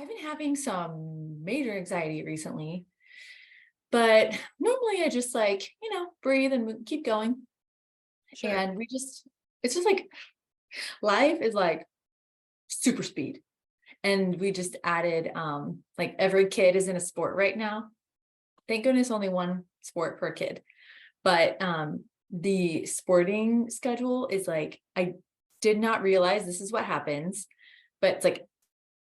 been having some major anxiety recently, but normally I just like, breathe and keep going. Sure. And it's just like life is like super speed. And we just added, like every kid is in a sport right now. Thank goodness only one sport per kid. But the sporting schedule is like, I did not realize this is what happens, but it's like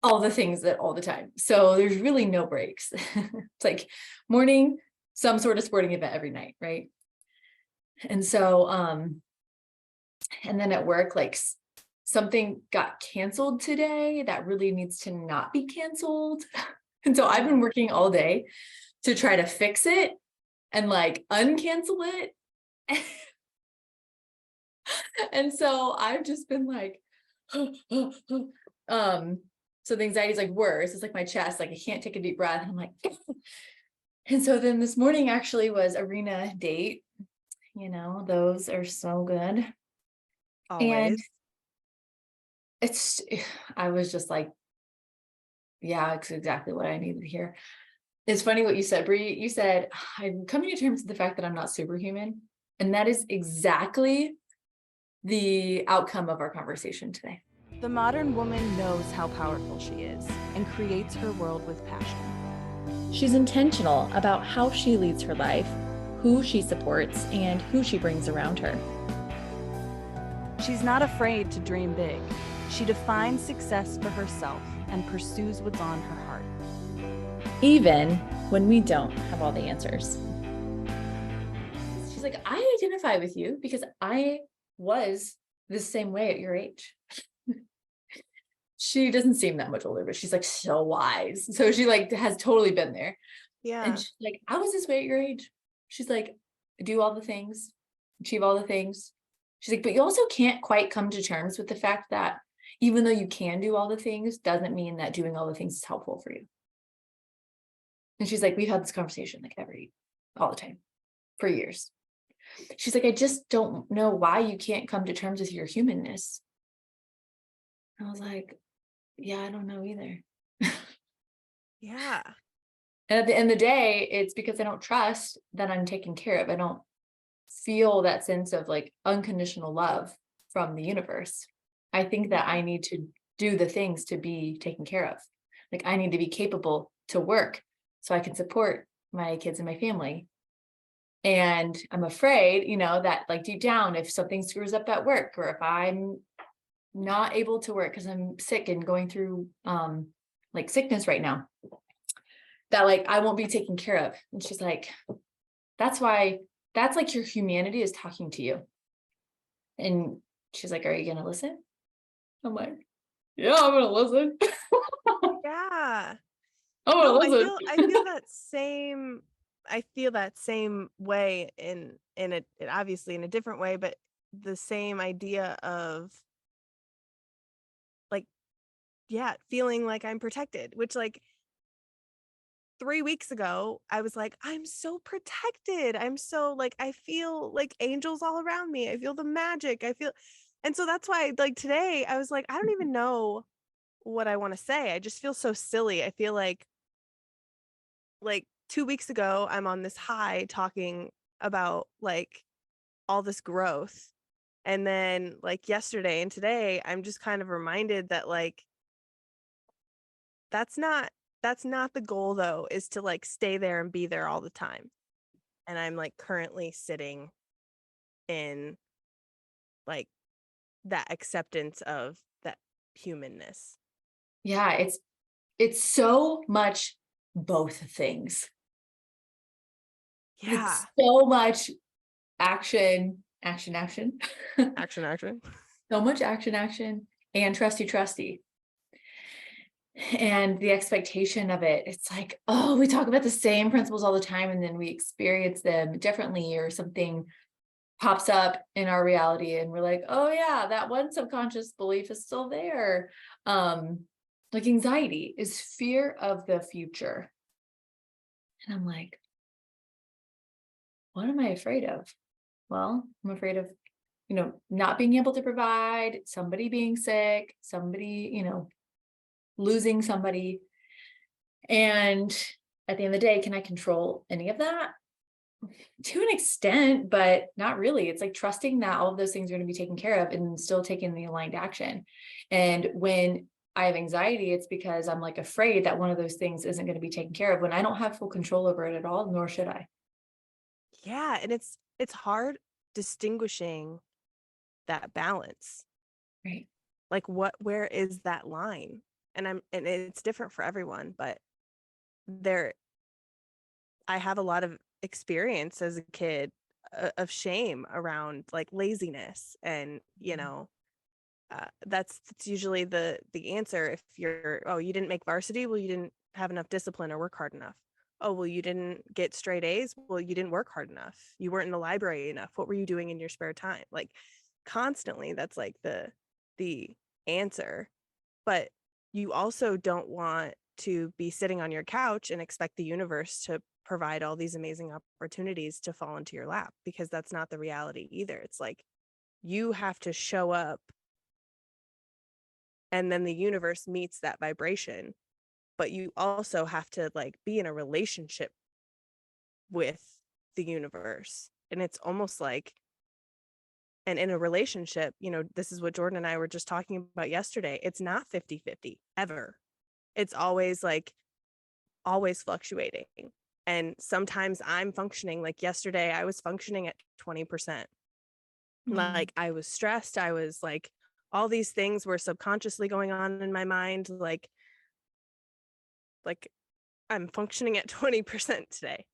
all the things that all the time. So there's really no breaks. It's like morning, some sort of sporting event every night, right? And so, and then at work, like something got canceled today that really needs to not be canceled. And so I've been working all day to try to fix it and like uncancel it. And so I've just been like, so the anxiety is like worse. It's like my chest, like I can't take a deep breath. I'm like, and so then this morning actually was arena date. Those are so good. And Always. it's, I was just like, yeah, it's exactly what I needed to hear. It's funny what you said, Bri. You said, I'm coming to terms with the fact that I'm not superhuman. And that is exactly the outcome of our conversation today. The modern woman knows how powerful she is and creates her world with passion. She's intentional about how she leads her life, who she supports, and who she brings around her. She's not afraid to dream big. She defines success for herself and pursues what's on her heart. Even when we don't have all the answers. She's like, I identify with you because I was the same way at your age. She doesn't seem that much older, but she's like so wise. So she like has totally been there. Yeah. And she's like, I was this way at your age. She's like, do all the things, achieve all the things. She's like, but you also can't quite come to terms with the fact that even though you can do all the things, doesn't mean that doing all the things is helpful for you. And she's like, we've had this conversation like all the time for years. She's like, I just don't know why you can't come to terms with your humanness. I was like, yeah, I don't know either. Yeah. And at the end of the day, it's because I don't trust that I'm taken care of. I don't feel that sense of like unconditional love from the universe. I think that I need to do the things to be taken care of. Like I need to be capable to work so I can support my kids and my family. And I'm afraid, that like deep down, if something screws up at work or if I'm not able to work because I'm sick and going through like sickness right now, that like I won't be taken care of. And she's like, that's like your humanity is talking to you. And she's like, are you gonna listen? I'm like, yeah, I'm gonna listen. Yeah. I'm gonna No, I listen. feel I feel that same way in it obviously in a different way, but the same idea of like, yeah, feeling like I'm protected, which like 3 weeks ago, I was like, I'm so protected. I'm so like, I feel like angels all around me. I feel the magic. And so that's why like today I was like, I don't even know what I want to say. I just feel so silly. I feel like 2 weeks ago, I'm on this high talking about like all this growth. And then like yesterday and today, I'm just kind of reminded that like, that's not the goal though, is to like stay there and be there all the time. And I'm like currently sitting in like that acceptance of that humanness. Yeah, it's so much both things. Yeah. It's so much action, Action. so much action, and trusty. And the expectation of it, it's like, oh, we talk about the same principles all the time, and then we experience them differently, or something pops up in our reality, and we're like, oh yeah, that one subconscious belief is still there. Like anxiety is fear of the future. And I'm like, what am I afraid of? Well, I'm afraid of, not being able to provide, somebody being sick, somebody, losing somebody. And at the end of the day, can I control any of that? To an extent, but not really. It's like trusting that all of those things are going to be taken care of and still taking the aligned action. And when I have anxiety, it's because I'm like afraid that one of those things isn't going to be taken care of when I don't have full control over it at all, nor should I. Yeah. And it's hard distinguishing that balance. Right. Like where is that line? And it's different for everyone, but I have a lot of experience as a kid of shame around like laziness, and that's usually the answer. If you didn't make varsity, well, you didn't have enough discipline or work hard enough. Oh, well, you didn't get straight A's, well, you didn't work hard enough, you weren't in the library enough, what were you doing in your spare time? Like constantly, that's like the answer. But you also don't want to be sitting on your couch and expect the universe to provide all these amazing opportunities to fall into your lap, because that's not the reality either. It's like you have to show up, and then the universe meets that vibration. But you also have to like be in a relationship with the universe. And it's almost like, and in a relationship, this is what Jordan and I were just talking about yesterday. It's not 50-50 ever. It's always fluctuating. And sometimes I'm functioning, like yesterday, I was functioning at 20%. Like I was stressed. I was like, all these things were subconsciously going on in my mind. Like I'm functioning at 20% today,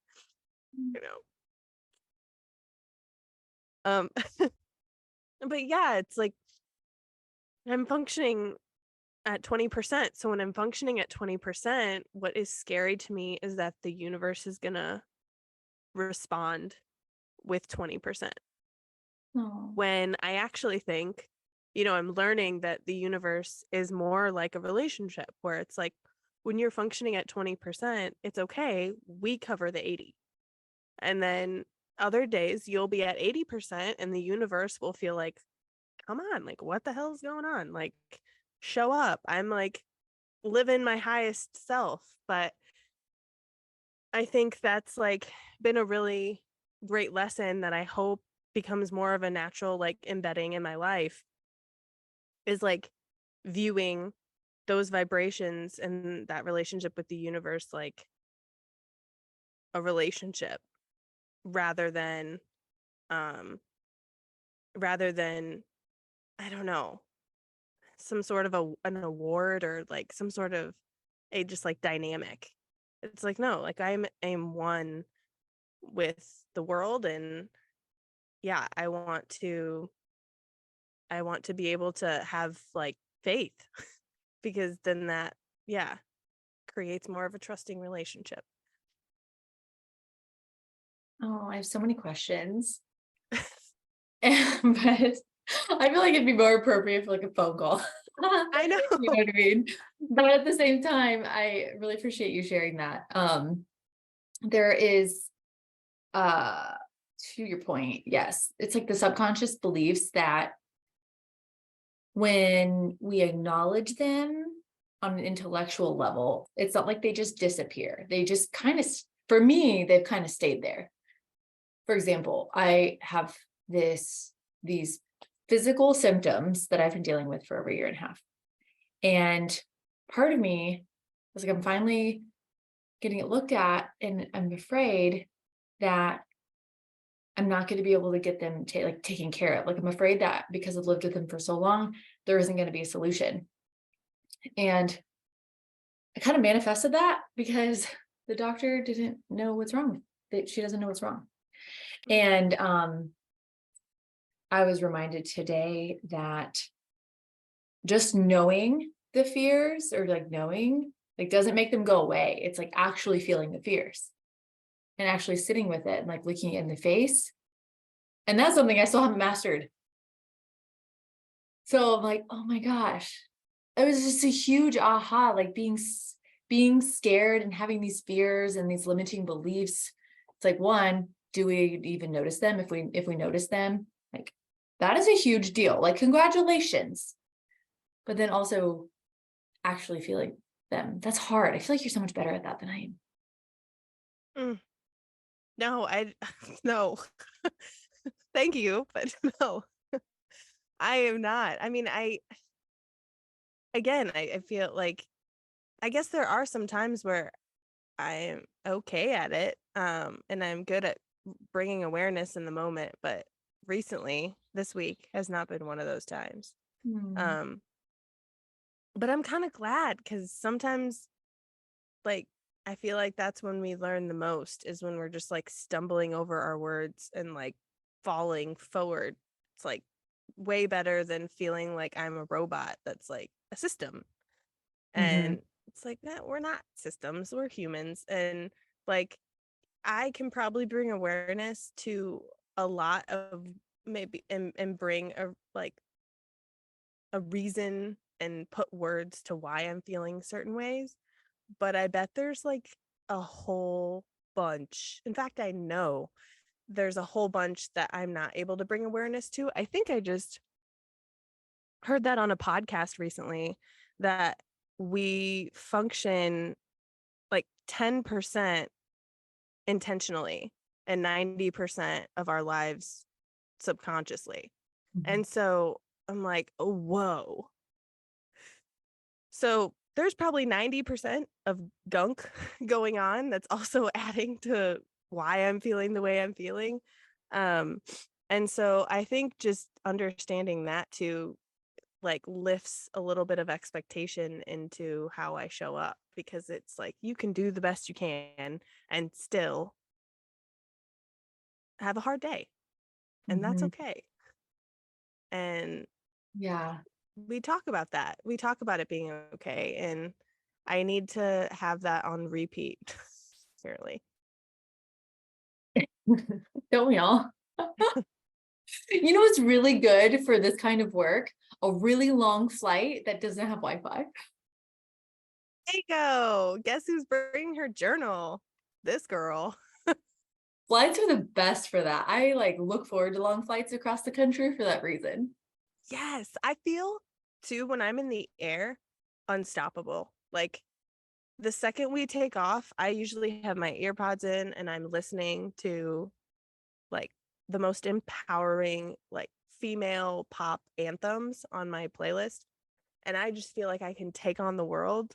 but yeah, it's like I'm functioning at 20%. So when I'm functioning at 20%, what is scary to me is that the universe is gonna respond with 20%. When I actually think, I'm learning that the universe is more like a relationship, where it's like when you're functioning at 20%, it's okay, we cover the 80. And then other days you'll be at 80% and the universe will feel like, come on, like what the hell is going on? Like show up. I'm like living my highest self. But I think that's like been a really great lesson that I hope becomes more of a natural like embedding in my life, is like viewing those vibrations and that relationship with the universe like a relationship, rather than I don't know, some sort of an award, or like some sort of a just like dynamic. It's like, no, like I'm one with the world. And yeah, I want to be able to have like faith because then that, yeah, creates more of a trusting relationship. Oh, I have so many questions. But I feel like it'd be more appropriate for like a phone call. I know. You know what I mean? But at the same time, I really appreciate you sharing that. There is, to your point, yes, it's like the subconscious beliefs that when we acknowledge them on an intellectual level, it's not like they just disappear. They just kind of, for me, they've kind of stayed there. For example, I have these physical symptoms that I've been dealing with for over a year and a half. And part of me was like, I'm finally getting it looked at, and I'm afraid that I'm not going to be able to get them taken care of. Like, I'm afraid that because I've lived with them for so long, there isn't going to be a solution. And I kind of manifested that because the doctor didn't know what's wrong. She doesn't know what's wrong. And I was reminded today that just knowing the fears, or like knowing, like doesn't make them go away. It's like actually feeling the fears and actually sitting with it and like looking it in the face. And that's something I still haven't mastered. So I'm like, oh my gosh, it was just a huge aha, like being scared and having these fears and these limiting beliefs. It's like, one, do we even notice them? If we notice them, like that is a huge deal. Like, congratulations. But then also actually feeling them? That's hard. I feel like you're so much better at that than I am. No, no. Thank you, but no, I am not. I mean, I feel like, I guess there are some times where I'm okay at it, and I'm good at bringing awareness in the moment, but recently, this week has not been one of those times. Um, but I'm kind of glad, because sometimes, like, I feel like that's when we learn the most, is when we're just like stumbling over our words and like falling forward. It's like way better than feeling like I'm a robot that's like a system. And it's like, that we're not systems, we're humans. And like, I can probably bring awareness to a lot of, maybe, and bring a like a reason and put words to why I'm feeling certain ways. But I bet there's like a whole bunch. In fact, I know there's a whole bunch that I'm not able to bring awareness to. I think I just heard that on a podcast recently, that we function like 10% intentionally and 90% of our lives subconsciously. And so I'm like, oh, whoa. So there's probably 90% of gunk going on that's also adding to why I'm feeling the way I'm feeling. And so I think just understanding that too, like, lifts a little bit of expectation into how I show up, because it's like, you can do the best you can and still have a hard day, and that's okay. And Yeah. we talk about that. We talk about it being okay. And I need to have that on repeat, apparently. Don't we all? You know what's really good for this kind of work? A really long flight that doesn't have Wi-Fi. There you go. Guess who's bringing her journal? This girl. Flights are the best for that. I like look forward to long flights across the country for that reason. Yes. I feel too, when I'm in the air, unstoppable. Like, the second we take off, I usually have my ear pods in and I'm listening to like the most empowering, like, female pop anthems on my playlist. And I just feel like I can take on the world.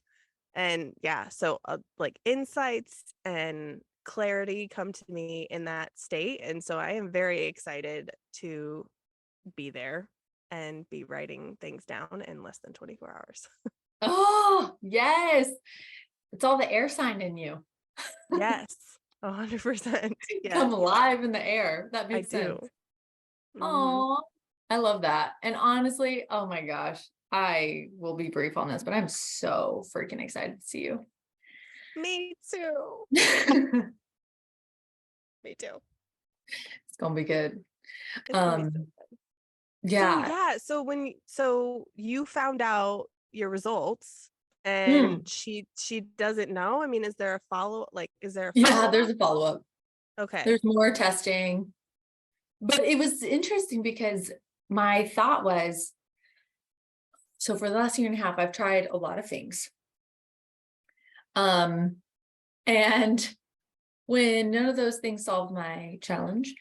And yeah, so like, insights and clarity come to me in that state. And so I am very excited to be there and be writing things down in less than 24 hours. Oh, yes. It's all the air sign in you. Yes, 100%. Yeah, Come alive in the air. That I makes do. sense. Mhm. Oh, I love that. And honestly, oh my gosh, I will be brief on this, but I'm so freaking excited to see you. Me too. It's Me too. gonna be good. It's gonna be so Um, good. So yeah. yeah, so you found out your results, and Mm. she doesn't know. I mean, is there a follow, like, is there a Yeah, follow-up? there's a follow-up. Okay. There's more testing. But it was interesting because my thought was, so for the last year and a half, I've tried a lot of things. And when none of those things solved my challenge,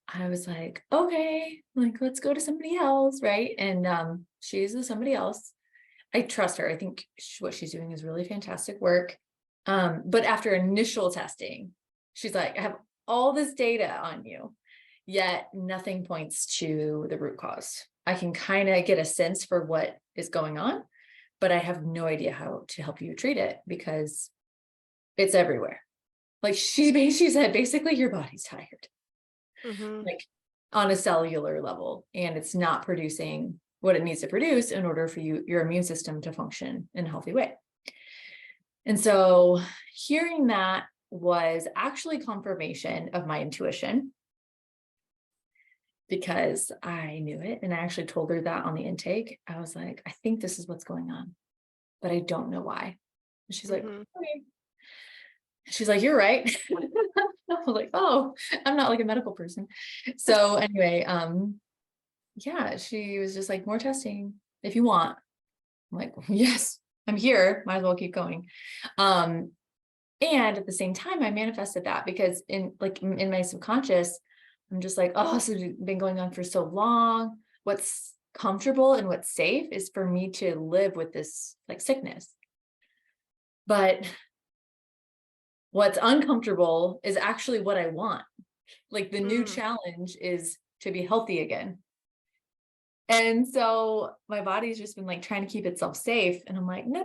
I was like, okay, like, let's go to somebody else, right? And she's with somebody else. I trust her. I think what she's doing is really fantastic work. But after initial testing, she's like, I have all this data on you, yet nothing points to the root cause. I can kind of get a sense for what is going on, but I have no idea how to help you treat it because it's everywhere. Like she said, basically your body's tired, Mm-hmm. like on a cellular level, and it's not producing what it needs to produce in order for your immune system to function in a healthy way. And so hearing that was actually confirmation of my intuition, because I knew it. And I actually told her that on the intake. I was like, I think this is what's going on, but I don't know why. And she's like, okay. She's like, you're right. I was like, oh, I'm not like a medical person. So anyway, yeah, she was just like, more testing if you want. I'm like, yes, I'm here, might as well keep going. And at the same time, I manifested that because in my subconscious, I'm just like, oh, this has been going on for so long. What's comfortable and what's safe is for me to live with this like sickness. But what's uncomfortable is actually what I want. Like the new challenge is to be healthy again. And so my body's just been like trying to keep itself safe. And I'm like, no,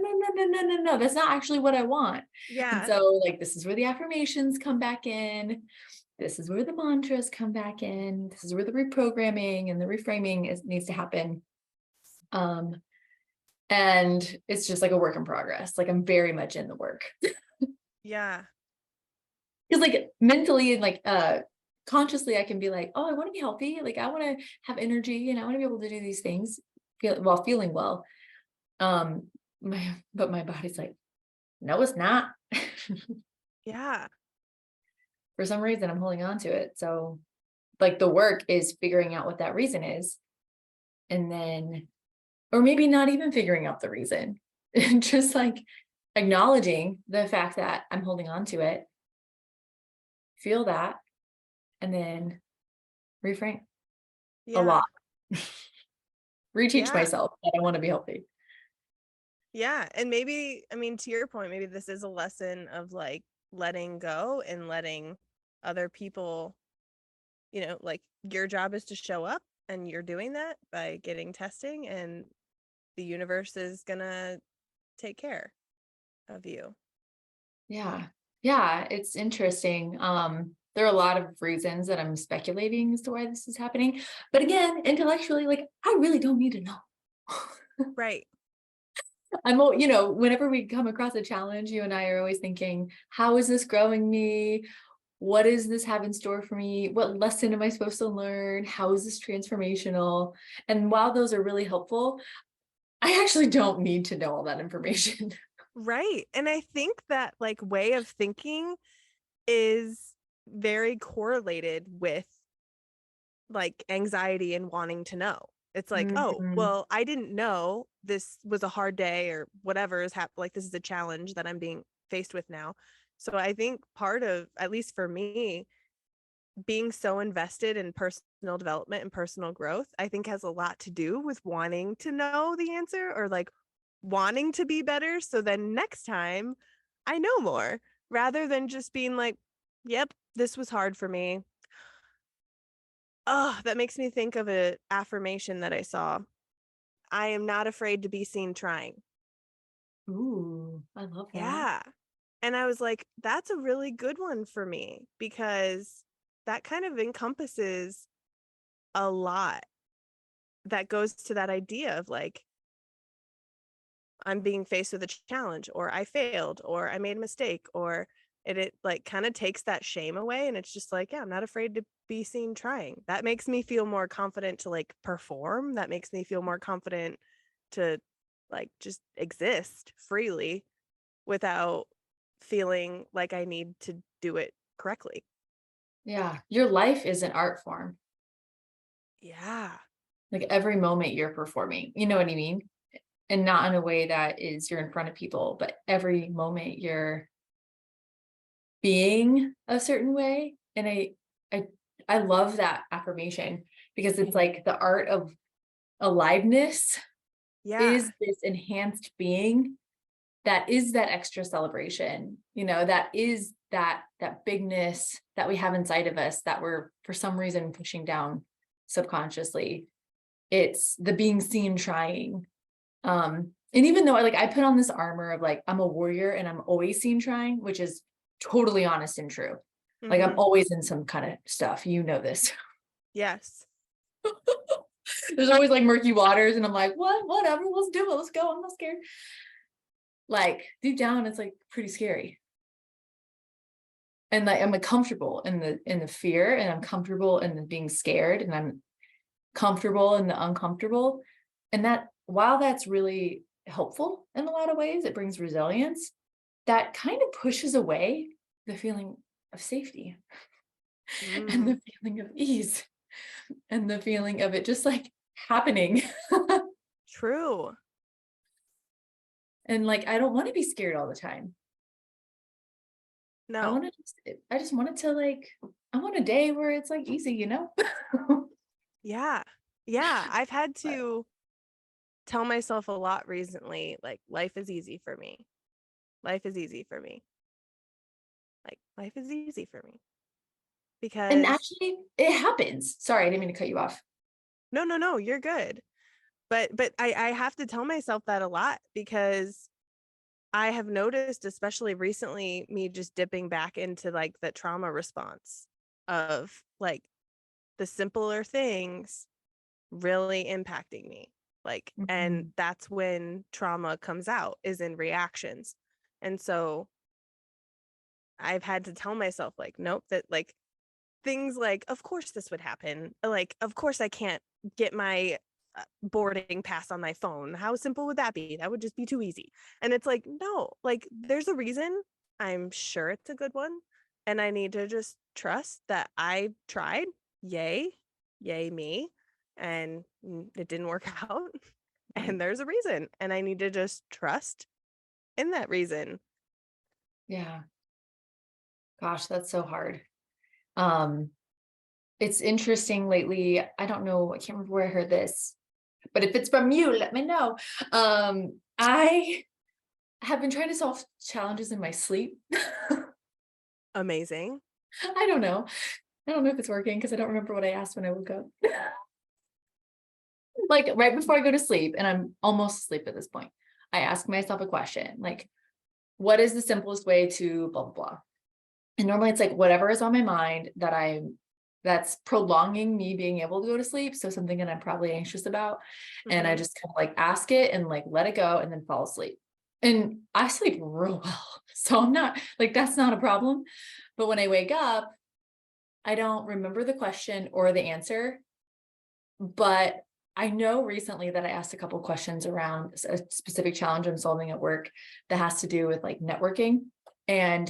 that's not actually what I want. And Yeah. so like, this is where the affirmations come back in. This is where the mantras come back in. This is where the reprogramming and the reframing needs to happen. And it's just like a work in progress. Like I'm very much in the work. Yeah. Because like mentally and like consciously I can be like, oh, I want to be healthy. Like I want to have energy and I want to be able to do these things while feeling well. But my body's like, no, it's not. Yeah. For some reason I'm holding on to it. So like the work is figuring out what that reason is. And then, or maybe not even figuring out the reason, just like acknowledging the fact that I'm holding on to it, feel that, and then reframe a lot. Reteach myself that I want to be healthy. Yeah. And maybe, I mean, to your point, maybe this is a lesson of like letting go and letting other people, you know, like your job is to show up and you're doing that by getting testing, and the universe is gonna take care of you. Yeah. Yeah. It's interesting. There are a lot of reasons that I'm speculating as to why this is happening. But again, intellectually, like I really don't need to know. Right. Whenever we come across a challenge, you and I are always thinking, how is this growing me? What does this have in store for me? What lesson am I supposed to learn? How is this transformational? And while those are really helpful, I actually don't need to know all that information. Right. And I think that like way of thinking is very correlated with like anxiety and wanting to know. It's like, oh, Mhm. well, I didn't know this was a hard day or whatever is happening. Like, this is a challenge that I'm being faced with now. So I think part of, at least for me, being so invested in personal development and personal growth, I think has a lot to do with wanting to know the answer, or like wanting to be better. So then next time I know more, rather than just being like, yep, this was hard for me. Oh, that makes me think of an affirmation that I saw. I am not afraid to be seen trying. Ooh, I love that. Yeah. And I was like, that's a really good one for me, because that kind of encompasses a lot that goes to that idea of like, I'm being faced with a challenge, or I failed, or I made a mistake, or it like kind of takes that shame away. And it's just like, yeah, I'm not afraid to be seen trying. That makes me feel more confident to like perform. That makes me feel more confident to like just exist freely without feeling like I need to do it correctly. Yeah. Your life is an art form. Yeah. Like every moment you're performing, you know what I mean? And not in a way that is you're in front of people, but every moment you're being a certain way. And I love that affirmation because it's like the art of aliveness Yeah. is this enhanced being that is that extra celebration, that is that bigness that we have inside of us that we're for some reason pushing down subconsciously. It's the being seen trying. And even though I put on this armor of like, I'm a warrior and I'm always seen trying, which is totally honest and true. Like I'm Mhm. always in some kind of stuff, this. Yes. There's always like murky waters and I'm like, whatever, let's do it. Let's go. I'm not scared. Like deep down, it's like pretty scary. And like, I'm comfortable in the fear, and I'm comfortable in the being scared, and I'm comfortable in the uncomfortable. And that while that's really helpful in a lot of ways, it brings resilience, that kind of pushes away the feeling of safety and Mm. the feeling of ease and the feeling of it just like happening. True. And like, I don't want to be scared all the time. No. I just wanted to like, I want a day where it's like easy, you know? Yeah. Yeah. I've had to tell myself a lot recently, like, life is easy for me. Life is easy for me. Like, life is easy for me. And Because actually it happens. Sorry, I didn't mean to cut you off. no, you're good. But I have to tell myself that a lot, because I have noticed, especially recently, me just dipping back into like the trauma response of like the simpler things really impacting me. Like, and Mhm. that's when trauma comes out, is in reactions. And so I've had to tell myself, like, nope, that like things like, of course this would happen. Like, of course I can't get my boarding pass on my phone. How simple would that be? That would just be too easy. And it's like, no, like there's a reason. I'm sure it's a good one. And I need to just trust that I tried. Yay, yay me. And it didn't work out. And there's a reason. And I need to just trust in that reason. Yeah. Gosh, that's so hard. Um, it's interesting lately. I don't know, I can't remember where I heard this, but if it's from you, let me know. I have been trying to solve challenges in my sleep. Amazing. I don't know. I don't know if it's working because I don't remember what I asked when I woke up. Like right before I go to sleep, and I'm almost asleep at this point, I ask myself a question like, what is the simplest way to blah, blah, blah? And normally it's like whatever is on my mind that's prolonging me being able to go to sleep. So something that I'm probably anxious about. And I Mm-hmm. just kind of like ask it and like let it go and then fall asleep. And I sleep real well. So I'm not like, that's not a problem. But when I wake up, I don't remember the question or the answer. But I know recently that I asked a couple questions around a specific challenge I'm solving at work that has to do with like networking. And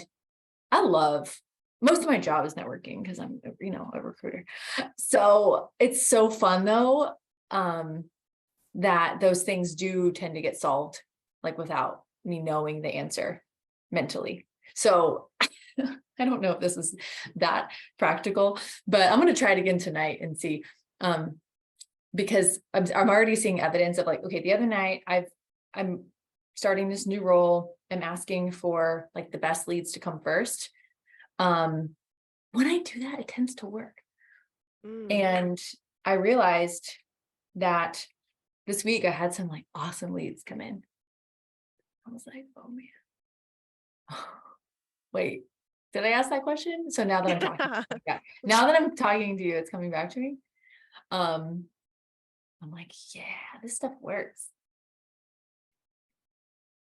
I love most of my job is networking because I'm, you know, a recruiter. So it's so fun though, that those things do tend to get solved like without me knowing the answer mentally. So I don't know if this is that practical, but I'm going to try it again tonight and see. Because I'm already seeing evidence of like, okay, the other night I'm starting this new role. I'm asking for like the best leads to come first. When I do that, it tends to work. And I realized that this week I had some like awesome leads come in. I was like, oh man, wait, did I ask that question? So now that I'm talking, yeah, now that I'm talking to you, it's coming back to me. I'm like, yeah, this stuff works.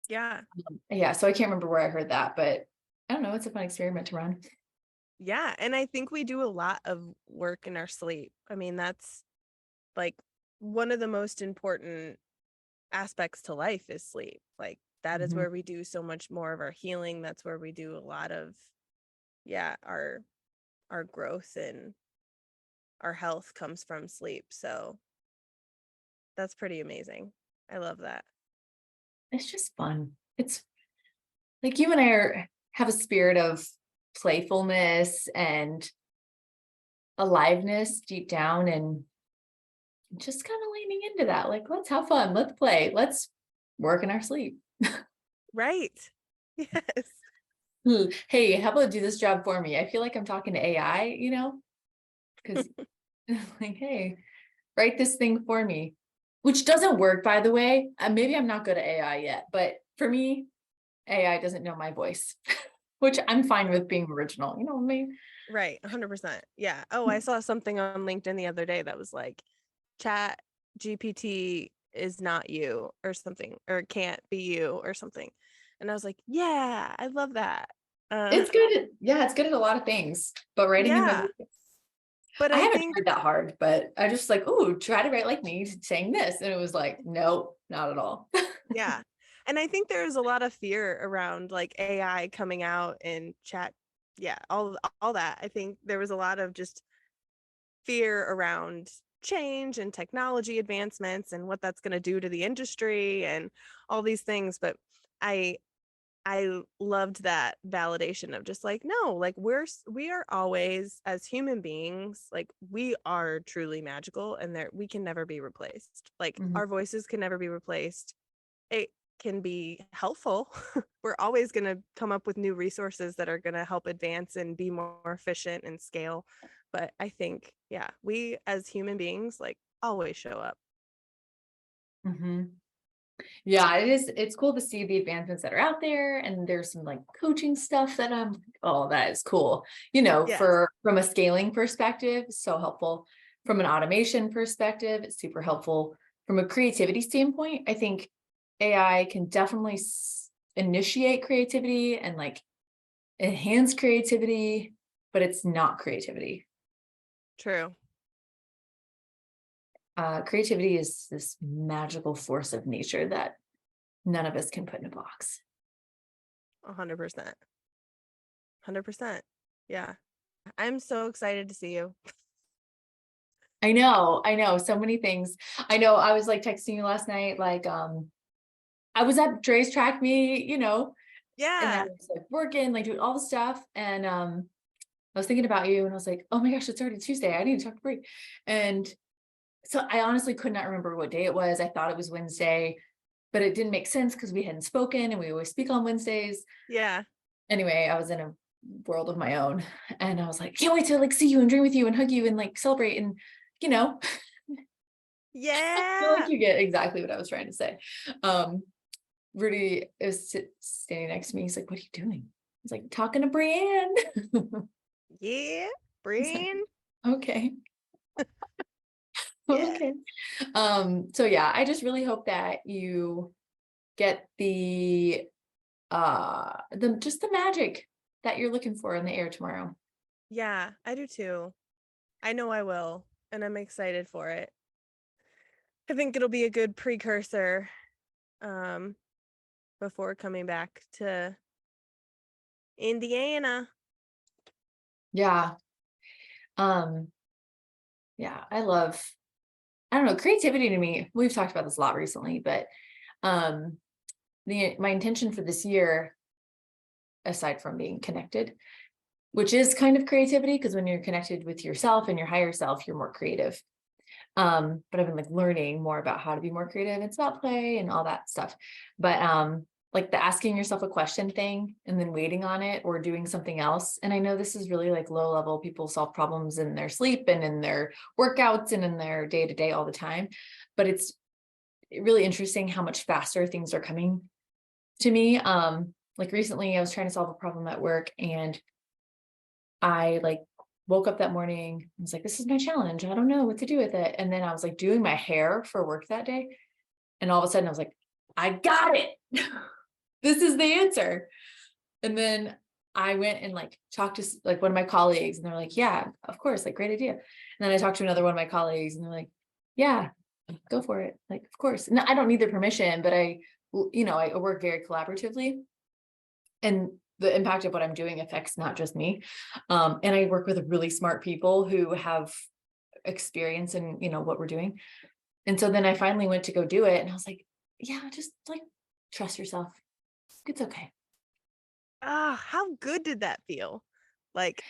Yeah. Yeah, so I can't remember where I heard that, but I don't know. It's a fun experiment to run. Yeah. And I think we do a lot of work in our sleep. I mean, that's like one of the most important aspects to life is sleep. Like that is Mhm. where we do so much more of our healing. That's where we do a lot of, yeah, our growth and our health comes from sleep. So that's pretty amazing. I love that. It's just fun. It's like you and have a spirit of playfulness and aliveness deep down, and just kind of leaning into that. Like, let's have fun. Let's play. Let's work in our sleep. Right. Yes. Hey, how about do this job for me? I feel like I'm talking to AI, you know, because like, hey, write this thing for me, which doesn't work, by the way. Maybe I'm not good at AI yet, but for me, AI doesn't know my voice, which I'm fine with being original. You know what I mean? Right. 100%. Yeah. Oh, I saw something on LinkedIn the other day that was like, Chat GPT is not you or something, or can't be you or something. And I was like, yeah, I love that. It's good. Yeah, it's good at a lot of things, but writing in my Yeah. voice, But I I haven't think, tried that hard, but I just like, oh, try to write like me saying this. And it was like, nope, not at all. yeah. And I think there's a lot of fear around like AI coming out and chat. Yeah, all that. I think there was a lot of just fear around change and technology advancements and what that's going to do to the industry and all these things. But I I loved that validation of just like, no, like we are always, as human beings, like we are truly magical, and there we can never be replaced. Like Mhm. our voices can never be replaced. It can be helpful. We're always going to come up with new resources that are going to help advance and be more efficient and scale. But I think, yeah, we as human beings like always show up. Mhm. Yeah, it's cool to see the advancements that are out there, and there's some like coaching stuff that I'm like, oh, that is cool. Yes. From a scaling perspective, so helpful. From an automation perspective, it's super helpful. From a creativity standpoint, I think AI can definitely initiate creativity and like enhance creativity, but it's not creativity. True. Creativity is this magical force of nature that none of us can put in a box. 100%. 100%. Yeah. I'm so excited to see you. I know so many things. I know I was like texting you last night, like, I was at Dre's track meet, and I Yeah. was like working, like doing all the stuff. And I was thinking about you and I was like, oh my gosh, it's already Tuesday. I need to talk to Bri. And so I honestly could not remember what day it was. I thought it was Wednesday, but it didn't make sense because we hadn't spoken and we always speak on Wednesdays. Yeah. Anyway, I was in a world of my own and I was like, can't wait to like see you and dream with you and hug you and like celebrate. And, you know, I feel like Yeah. you get exactly what I was trying to say. Rudy is standing next to me. He's like, what are you doing? He's like, talking to Brienne. Yeah. He's like, Brian. okay. Yeah. Okay. So yeah, I just really hope that you get just the magic that you're looking for in the air tomorrow. Yeah, I do too. I know I will, and I'm excited for it. I think it'll be a good precursor um before coming back to Indiana. Yeah. Um, yeah, I don't know, creativity to me, we've talked about this a lot recently, but um my intention for this year, aside from being connected, which is kind of creativity, because when you're connected with yourself and your higher self, you're more creative. But I've been like learning more about how to be more creative. It's about play and all that stuff. But like the asking yourself a question thing and then waiting on it or doing something else. And I know this is really like low level, people solve problems in their sleep and in their workouts and in their day to day all the time. But it's really interesting how much faster things are coming to me. Like recently I was trying to solve a problem at work and I like woke up that morning. I was like, this is my challenge. I don't know what to do with it. And then I was like doing my hair for work that day. And all of a sudden I was like, I got it. This is the answer. And then I went and like talked to like one of my colleagues and they're like, yeah, of course, like great idea. And then I talked to another one of my colleagues and they're like, yeah, go for it. Like, of course. No, I don't need their permission, but I work very collaboratively. And the impact of what I'm doing affects not just me. And I work with really smart people who have experience in, what we're doing. And so then I finally went to go do it and I was like, yeah, just like trust yourself. It's okay. Ah, how good did that feel? Like,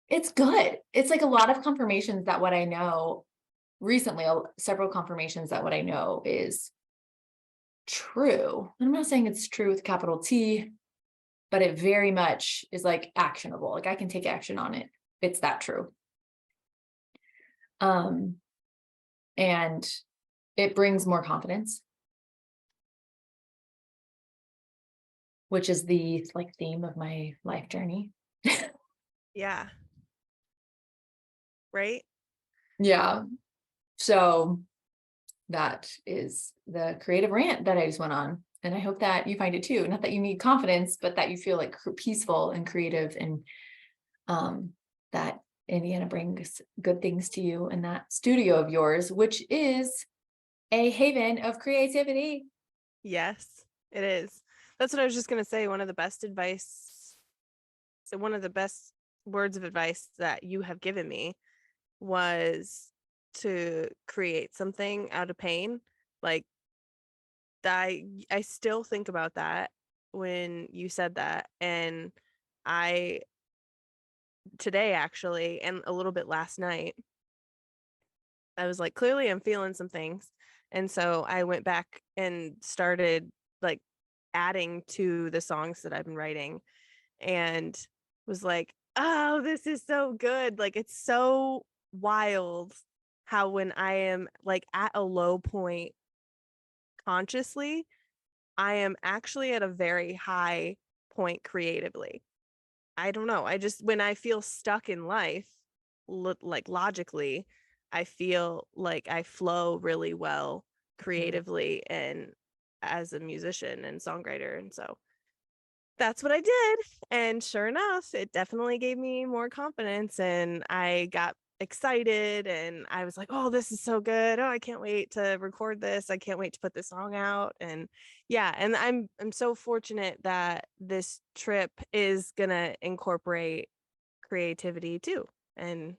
It's good. It's like a lot of confirmations that what I know recently, several confirmations that what I know is true. I'm not saying it's true with capital T, but it very much is like actionable. Like I can take action on it. It's that true. Um, and it brings more confidence, which is the like theme of my life journey. yeah, right? Yeah. So that is the creative rant that I just went on. And I hope that you find it too. Not that you need confidence, but that you feel like peaceful and creative and that Indiana brings good things to you in that studio of yours, which is a haven of creativity. Yes, it is. That's what I was just going to say. One of the best words of advice that you have given me was to create something out of pain. Like I still think about that when you said that. And I today actually, and a little bit last night, I was like, clearly I'm feeling some things. And so I went back and started like adding to the songs that I've been writing, and was like, oh, this is so good. Like, it's so wild how when I am like at a low point consciously, I am actually at a very high point creatively. I don't know. I just, when I feel stuck in life, like logically, I feel like I flow really well creatively and as a musician and songwriter. And so that's what I did. And sure enough, it definitely gave me more confidence, and I got excited, and I was like, oh, this is so good. Oh, I can't wait to record this. I can't wait to put this song out. And yeah, and I'm so fortunate that this trip is gonna incorporate creativity too. And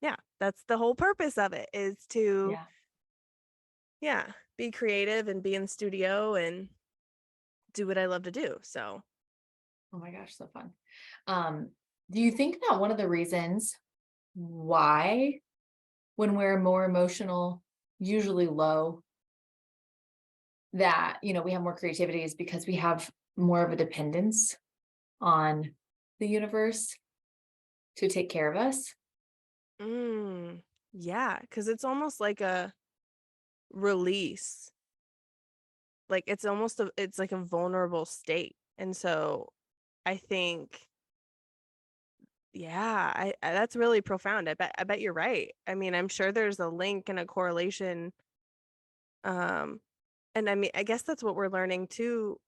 yeah, that's the whole purpose of it, is to Yeah. be creative and be in the studio and do what I love to do. So Oh my gosh, so fun. Do you think that one of the reasons why when we're more emotional, usually low, that, we have more creativity is because we have more of a dependence on the universe to take care of us? yeah, because it's almost like a release. Like it's like a vulnerable state. And so I think, yeah, I that's really profound. I bet you're right. I mean, I'm sure there's a link and a correlation. Um, and I mean, I guess that's what we're learning too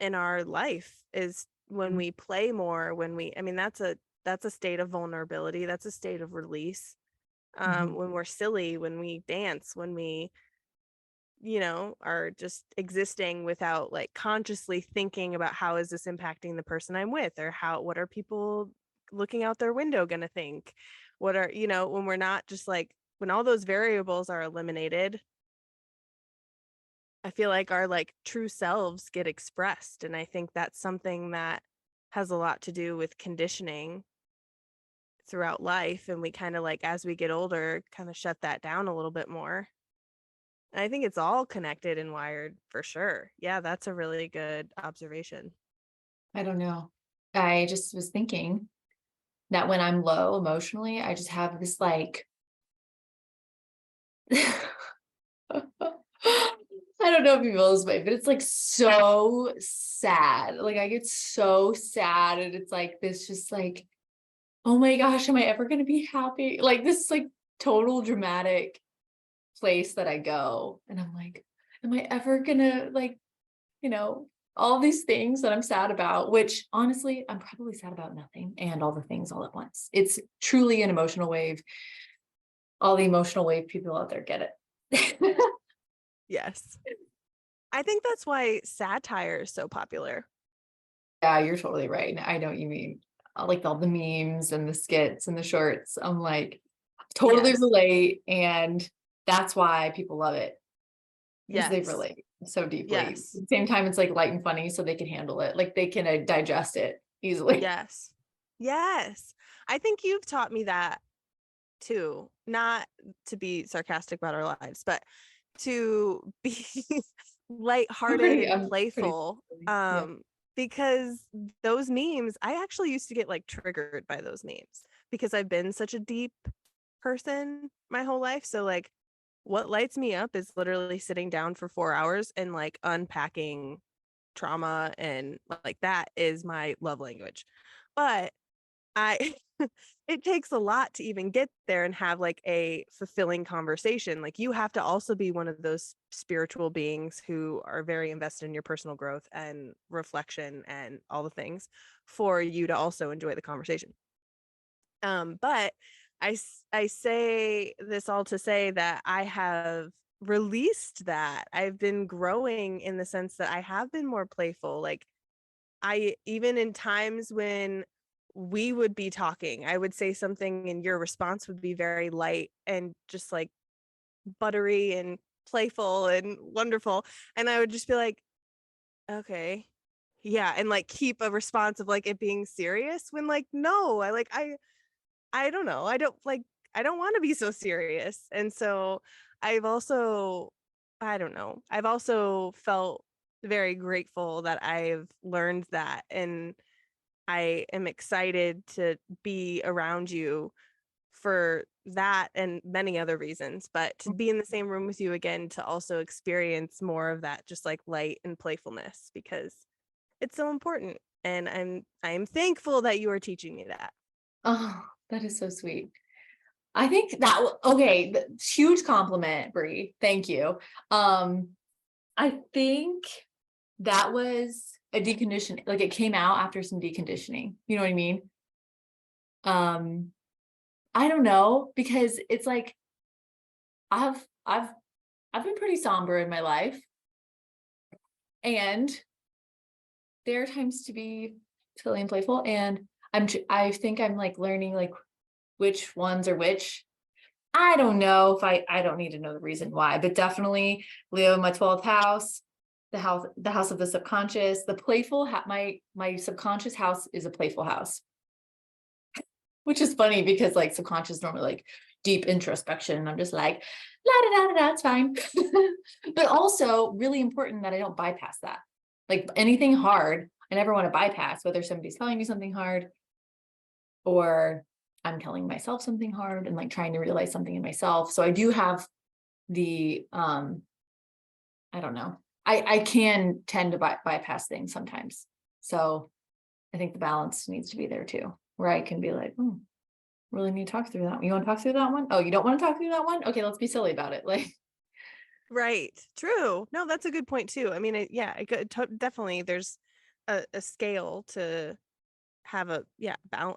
in our life, is when we play more, I mean, that's a state of vulnerability. That's a state of release. Mhm. When we're silly, when we dance, when we are just existing without like consciously thinking about how is this impacting the person I'm with, or what are people looking out their window going to think? What are, when we're not just like, when all those variables are eliminated, I feel like our like true selves get expressed. And I think that's something that has a lot to do with conditioning throughout life. And we kind of like, as we get older, kind of shut that down a little bit more. I think it's all connected and wired for sure. Yeah, that's a really good observation. I don't know. I just was thinking that when I'm low emotionally, I just have this like, I don't know if you feel this way, but it's like so sad. Like I get so sad, and it's like this just like, oh my gosh, am I ever gonna be happy? Like this like total dramatic place that I go. And I'm like, am I ever gonna like, you know, all these things that I'm sad about, which honestly, I'm probably sad about nothing and all the things all at once. It's truly an emotional wave. All the emotional wave people out there get it. Yes. I think that's why satire is so popular. Yeah, you're totally right. I know what you mean. I like all the memes and the skits and the shorts. I'm like, totally Yes. relate. And that's why people love it. Because they Yes. relate so deeply. Yes. At the same time, it's like light and funny, so they can handle it. Like they can digest it easily. Yes. Yes. I think you've taught me that too. Not to be sarcastic about our lives, but to be lighthearted and I'm pretty, playful. yeah. Because those memes, I actually used to get like triggered by those memes because I've been such a deep person my whole life. So like what lights me up is literally sitting down for 4 hours and like unpacking trauma, and like that is my love language. But I it takes a lot to even get there and have like a fulfilling conversation. Like you have to also be one of those spiritual beings who are very invested in your personal growth and reflection and all the things for you to also enjoy the conversation. But I say this all to say that I have released that. I've been growing in the sense that I have been more playful. Like I, even in times when we would be talking, I would say something and your response would be very light and just like buttery and playful and wonderful. And I would just be like, okay, yeah, and like keep a response of like it being serious when like no, I don't know, I don't want to be so serious. And so I've also, I don't know, I've also felt very grateful that I've learned that, and I am excited to be around you for that and many other reasons, but to be in the same room with you again to also experience more of that just like light and playfulness, because it's so important. And I'm thankful that you are teaching me that. Oh, that is so sweet. I think that, okay, huge compliment, Bri. Thank you. I think that was a deconditioning, like it came out after some deconditioning. You know what I mean? I don't know, because it's like I've I've I've been pretty somber in my life, and there are times to be silly and playful, and I think I'm like learning like which ones are which. I don't know if I don't need to know the reason why, but definitely Leo in my 12th house, the house of the subconscious, the playful my subconscious house is a playful house, which is funny because like subconscious is normally like deep introspection, and I'm just like la da da da da, it's fine. But also really important that I don't bypass that. Like anything hard, I never want to bypass, whether somebody's telling me something hard or I'm telling myself something hard and like trying to realize something in myself. So I do have the I don't know. I can tend to bypass things sometimes. So I think the balance needs to be there too, where I can be like, really need to talk through that. You want to talk through that one? Oh, you don't want to talk through that one? Okay, let's be silly about it. Like, Right. True. No, that's a good point too. I mean, definitely there's a scale to have a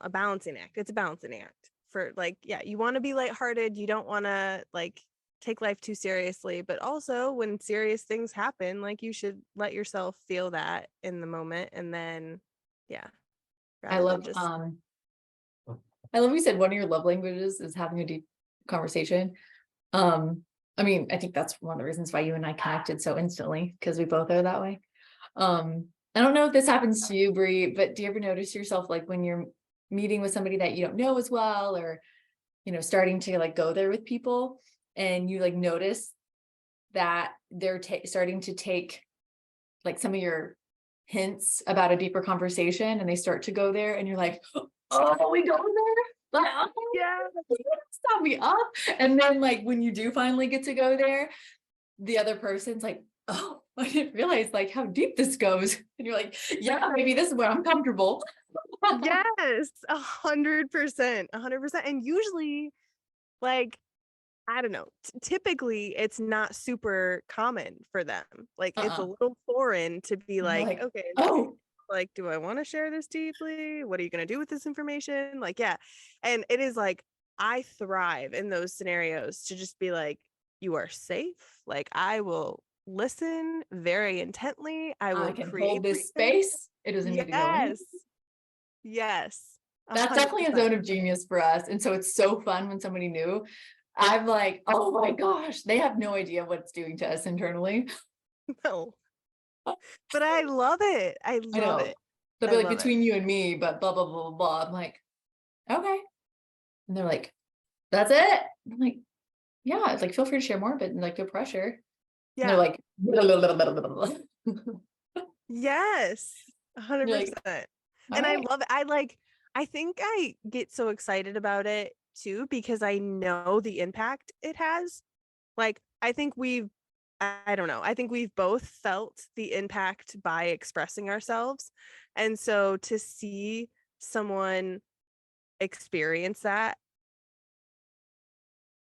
balancing act. It's a balancing act for like, yeah, you want to be lighthearted. You don't want to like take life too seriously, but also when serious things happen, like you should let yourself feel that in the moment. And then, yeah, I rather than love, just, I love you said one of your love languages is having a deep conversation. I mean, I think that's one of the reasons why you and I connected so instantly, because we both are that way. I don't know if this happens to you, Bri, but do you ever notice yourself like when you're meeting with somebody that you don't know as well, or starting to like go there with people, and you like notice that they're starting to take like some of your hints about a deeper conversation, and they start to go there, and you're like, oh, we go there? Like, oh, yeah, stop me up. And then like when you do finally get to go there, the other person's like, oh, I didn't realize like how deep this goes. And you're like, yeah, maybe this is where I'm comfortable. yes, 100%, 100%. And usually like, I don't know, typically it's not super common for them. Like it's a little foreign to be And you're like, like, okay, oh, like, do I want to share this deeply? What are you going to do with this information? Like, yeah. And it is like, I thrive in those scenarios to just be like, you are safe. Like, I will listen very intently. I I will can hold create this reason. space. It doesn't need to go in. Yes. Yes. That's definitely a 100%. zone of genius for us. And so it's so fun when somebody new, I'm like, oh my gosh, they have no idea what it's doing to us internally. No. But I love it. I I love know. it. They'll I be like love it. between you and me, but blah, blah, blah, blah, blah. I'm like, okay. And they're like, that's it. I'm like, yeah, it's like, feel free to share more, but like, no pressure. And they're Yeah. like, blah, blah, blah, blah, blah, blah. Yes. You're like, 100%. all And I right. love it. I think I get so excited about it too because I know the impact it has. Like I don't know. I think we've both felt the impact by expressing ourselves. And so to see someone experience that,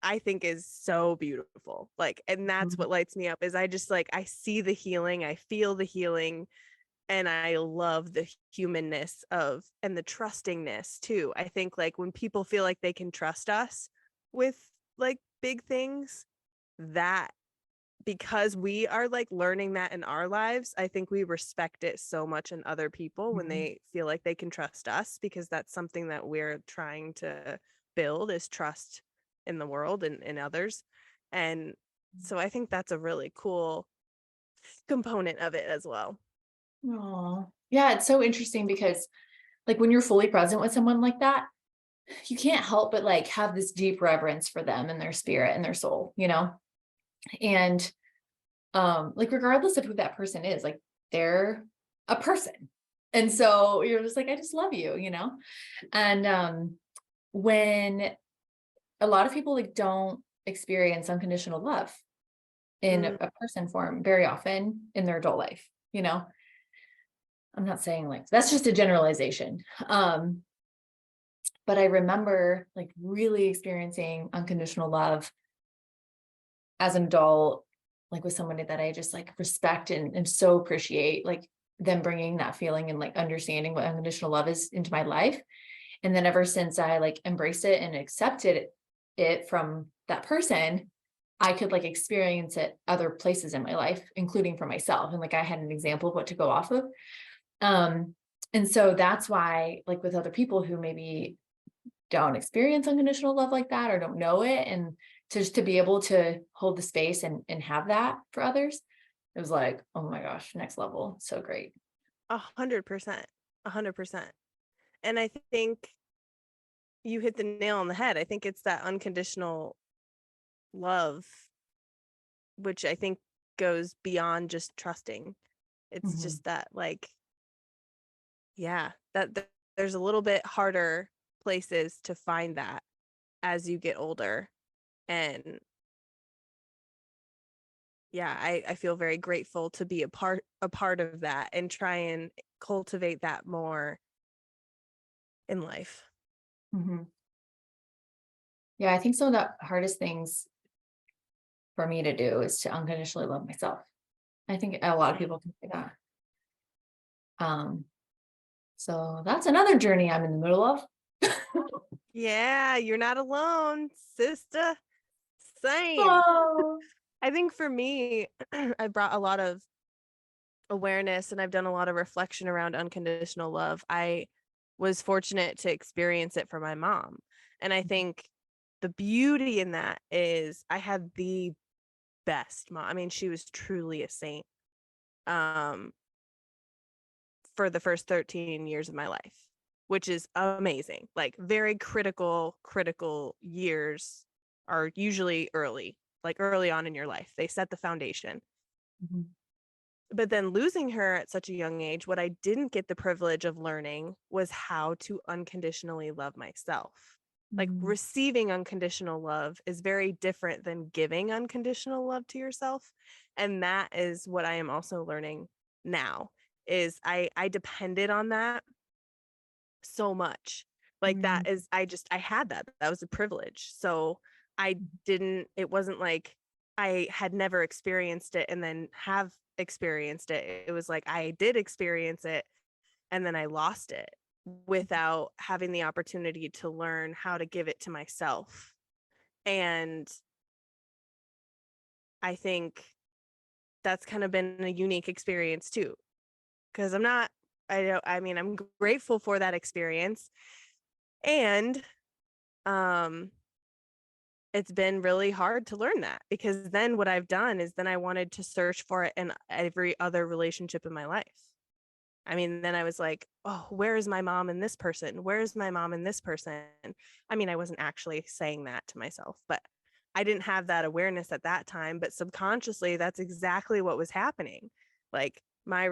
I think is so beautiful. Like, and that's what lights me up is I just like, I see the healing, I feel the healing, and I love the humanness of and the trustingness too. I think like when people feel like they can trust us with like big things, that because we are like learning that in our lives, I think we respect it so much in other people when they feel like they can trust us, because that's something that we're trying to build is trust in the world and in others. And So I think that's a really cool component of it as well. Oh, yeah, it's so interesting because like when you're fully present with someone like that, you can't help but like have this deep reverence for them and their spirit and their soul, you know? And like regardless of who that person is, like they're a person. And so you're just like, I just love you, you know? And when a lot of people like don't experience unconditional love in Mm. a person form very often in their adult life, you know? I'm not saying like that's just a generalization. But I remember like really experiencing unconditional love as an adult, like with somebody that I just like respect and so appreciate, like them bringing that feeling and like understanding what unconditional love is into my life. And then ever since I like embraced it and accepted it from that person, I could like experience it other places in my life, including for myself. And like I had an example of what to go off of. Um, and so that's why, like with other people who maybe don't experience unconditional love like that or don't know it, and to be able to hold the space and have that for others, it was like, oh my gosh, next level. So great. 100%. 100%. And I think you hit the nail on the head. I think it's that unconditional love, which I think goes beyond just trusting. It's Mhm. just that, like, yeah, that there's a little bit harder places to find that as you get older. And yeah, I feel very grateful to be a part of that and try and cultivate that more in life. Mhm. Yeah, I think some of the hardest things for me to do is to unconditionally love myself. I think a lot of people can say that. Um, so that's another journey I'm in the middle of. Yeah, you're not alone, sister. Same. Oh. I think for me, I brought a lot of awareness and I've done a lot of reflection around unconditional love. I was fortunate to experience it for my mom. And I think the beauty in that is I had the best mom. I mean, she was truly a saint um for the first 13 years of my life, which is amazing. Like very critical years are usually early, like early on in your life. They set the foundation. Mhm. But then losing her at such a young age, what I didn't get the privilege of learning was how to unconditionally love myself. Like Mhm. receiving unconditional love is very different than giving unconditional love to yourself. And that is what I am also learning now is I depended on that so much. Like that Mhm. is I had that. That was a privilege. So I didn't it wasn't like I had never experienced it and then have experienced it. It was like I did experience it and then I lost it without having the opportunity to learn how to give it to myself. And I think that's kind of been a unique experience too. Because I don't, I mean, I'm grateful for that experience. And um it's been really hard to learn that because then what I've done is then I wanted to search for it in every other relationship in my life. I mean, then I was like, oh, where is my mom in this person? Where is my mom in this person? I mean, I wasn't actually saying that to myself, but I didn't have that awareness at that time. But subconsciously, that's exactly what was happening. Like my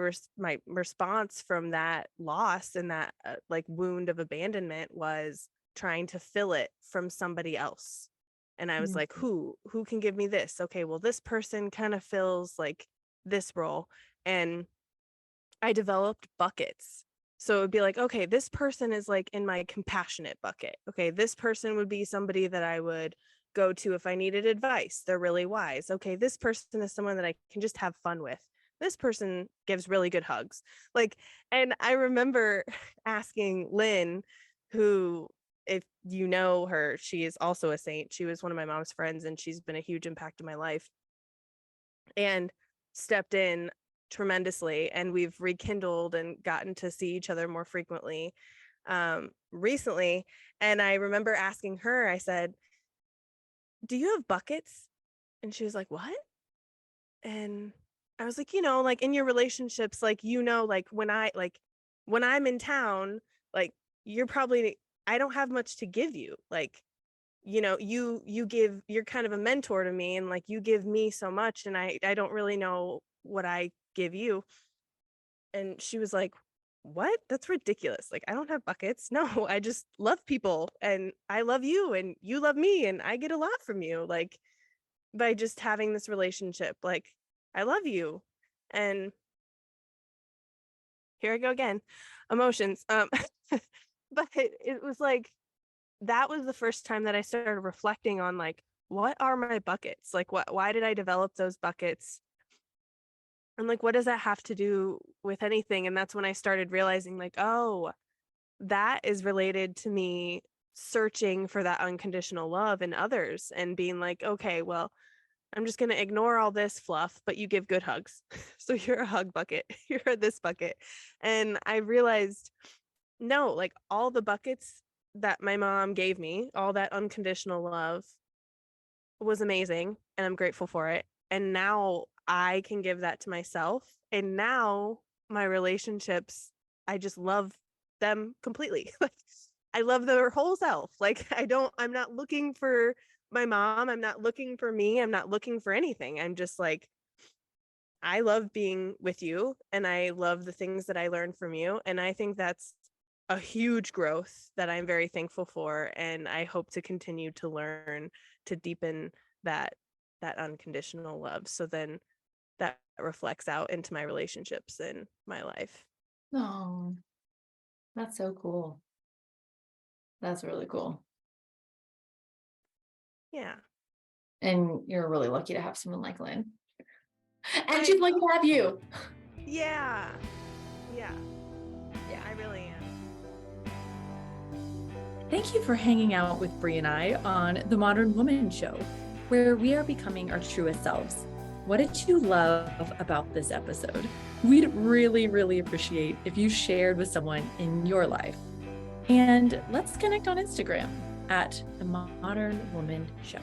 response from that loss and that like wound of abandonment was trying to fill it from somebody else. And I was Mhm. like, who can give me this? Okay, well, this person kind of fills like this role. And I developed buckets. So it would be like, okay, this person is like in my compassionate bucket. Okay, this person would be somebody that I would go to if I needed advice. They're really wise. Okay, this person is someone that I can just have fun with. This person gives really good hugs. Like, and I remember asking Lynn, who, if you know her, she is also a saint. She was one of my mom's friends and she's been a huge impact in my life. And stepped in tremendously and we've rekindled and gotten to see each other more frequently recently. And I remember asking her, I said, do you have buckets? And she was like, what? And I was like, like in your relationships, like, like when I'm in town, like I don't have much to give you. Like, you're kind of a mentor to me, and like you give me so much, and I don't really know what I give you. And she was like, what? That's ridiculous. Like, I don't have buckets. No, I just love people, and I love you, and you love me, and I get a lot from you. Like, by just having this relationship, like, I love you. And here I go again, emotions. But it was like, that was the first time that I started reflecting on like, what are my buckets? Like, why did I develop those buckets? And like, what does that have to do with anything? And that's when I started realizing like, oh, that is related to me searching for that unconditional love in others and being like, okay, well, I'm just going to ignore all this fluff, but you give good hugs. So you're a hug bucket. You're this bucket. And I realized, no, like all the buckets that my mom gave me, all that unconditional love was amazing. And I'm grateful for it. And now I can give that to myself. And now my relationships, I just love them completely. Like, I love their whole self. Like, I'm not looking for my mom. I'm not looking for me. I'm not looking for anything. I'm just like, I love being with you, and I love the things that I learned from you. And I think that's a huge growth that I'm very thankful for. And I hope to continue to learn to deepen that unconditional love. So then that reflects out into my relationships and my life. Oh, that's so cool. That's really cool. Yeah. And you're really lucky to have someone like Lynn. And she's lucky to have you. Yeah. Yeah. Yeah, I really am. Thank you for hanging out with Bri and I on The Modern Woman Show, where we are becoming our truest selves. What did you love about this episode? We'd really, really appreciate if you shared with someone in your life. And let's connect on Instagram at The Modern Woman Show.